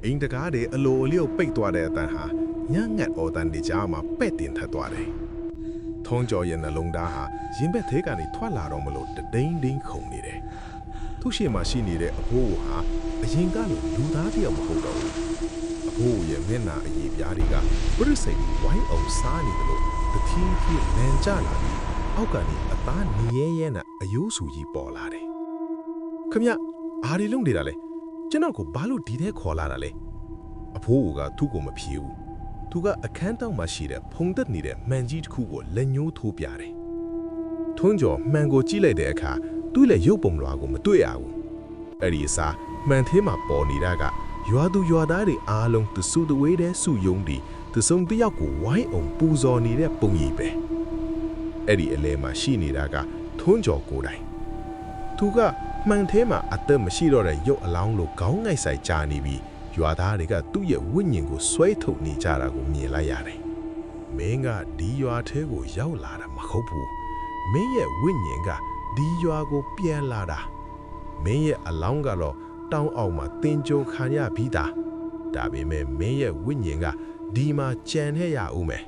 အိမ်တကားတွေအလိုအလျောက်ပိတ်သွားတဲ့အတန်ဟာညံ့ငတ်အော်တန်တွေကြားမှာပဲ့တင်ထပ်သွားတယ်။ထုံးကျော်ရဲ့နှလုံးသားဟာရင်ဘက်သေးကနေထွက်လာတော့မလို့တဒိန်းဒိန်းခုန်နေတယ်။သူ့ရှေ့မှာရှိနေတဲ့အဖိုးဟာအရင်ကလိုလူသားတယောက်မဟုတ်တော့ဘူး။အဖိုးရဲ့မျက်နှာအရည်ပြားတွေကပြစ်စိတ်ဝိုင်းအောင်စားနေတယ်လို့တထီးထီးလန်ကျလာပြီးအောက်ကနေအသားနေရဲနဲ့အယိုးဆူကြီးပေါ်လာတယ်။ခမရအားဒီလုံးနေတာလေကျွန်တော်ကိုဘာလို့ဒီထဲခေါ်လာတာလဲအဖိုးကသူ့ကိုမဖြေဘူးသူကအခန်းတောင်မှာရှိတဲ့ဖုံသက်နေတဲ့မှန်ကြီးတစ်ခုကိုလက်ညှိုးထိုးပြတယ်ထွန်းကျော်မှန်ကိုကြည့်လိုက်တဲ့အခါသူ့လက်ရုပ်ပုံလွှာကိုမတွေ့ရဘူးအဲ့ဒီအစားမှန်သေးမှာပေါ်နေတာကရွာသူရွာသားတွေအားလုံးသူစုတဝေးတဲ့စုယုံဒီသူစုံတယောက်ကိုဝိုင်းအောင်ပူဇော်နေတဲ့ပုံရိပ်ပဲအဲ့ဒီအလဲမှာရှိနေတာကထွန်းကျော်ကိုယ်တိုင်သူကမှန်သေးမှာအသက်မရှိတော့တဲ့ရုပ်အလောင်းလိုခေါင်းငိုက်ဆိုင်ကြာနေပြီးရွာသားတွေကသူ့ရဲ့ဝိညာဉ်ကိုဆွဲထုတ်နေကြတာကိုမြင်လိုက်ရတယ်။မင်းကဒီရွာထဲကိုရောက်လာတာမဟုတ်ဘူး။မင်းရဲ့ဝိညာဉ်ကဒီရွာကိုပြန်လာတာ။မင်းရဲ့အလောင်းကတော့တောင်းအောင်မှာတင်ကြုံခံရပြီးသား။ဒါပေမဲ့မင်းရဲ့ဝိညာဉ်ကဒီမှာကြံနေရဦးမယ်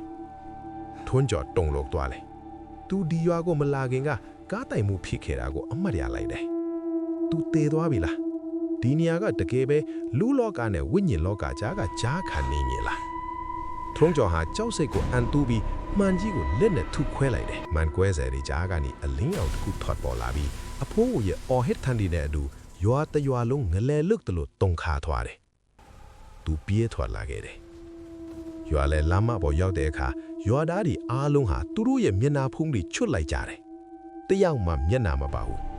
။ထွန်းကျော်တုံလို့သွားလေ။ तू ဒီရွာကိုမလာခင်ကကားတိုင်မှုဖြစ်ခဲ့တာကိုအမှတ်ရလိုက်တယ်။ तू တည်သွားပြီလား။ဒီနေရာကတကယ်ပဲလူလောကနဲ့ဝိညာဉ်လောကကြားကကြားခံနေနေလားထုံးကျော်ဟာကြောက်စိတ်ကိုအန်တူးပြီးမှန်ကြီးကိုလက်နဲ့ထုခွဲလိုက်တယ်မှန်ကွဲစဲတွေကြားကနေအလင်းအောင်တစ်ခုထွက်ပေါ်လာပြီးအဖိုးရဲ့အော်ဟစ်ထန်ဒီနဲ့အတူရွာတရွာလုံးငလဲလွတ်တယ်လို့တုံခါသွားတယ်သူပြေးထွက်လာခဲ့တယ်ရွာလဲလမ်းမပေါ်ရောက်တဲ့အခါရွာသားတွေအားလုံးဟာသူတို့ရဲ့မျက်နှာဖုံးတွေချွတ်လိုက်ကြတယ်တယောက်မှမျက်နှာမပါဘူး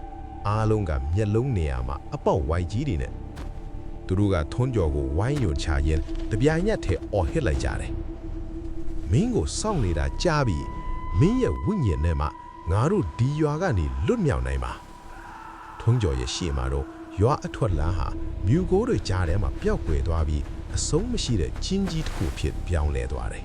အားလုံးကမျက်လုံးနေရာမှာအပေါက်ဝိုက်ကြီးတွေနဲ့သူတို့ကထွန်းကျော်ကိုဝိုင်းယွန်ချရင်တပြိုင်နက်ထဲအော်ဟစ်လိုက်ကြတယ်မင်းကိုစောင့်နေတာကြားပြီးမင်းရဲ့ဝိညာဉ်နဲ့မှငါတို့ဒီရွာကနေလွတ်မြောက်နိုင်မှာထွန်းကျော်ရဲ့ရှေ့မှာတော့ရွာအထွက်လမ်းဟာမြူကိုတွေကြားထဲမှာပျောက်ကွယ်သွားပြီးအဆုံးမရှိတဲ့ချင်းကြီးတစ်ခုဖြစ်ပြောင်းလဲသွားတယ်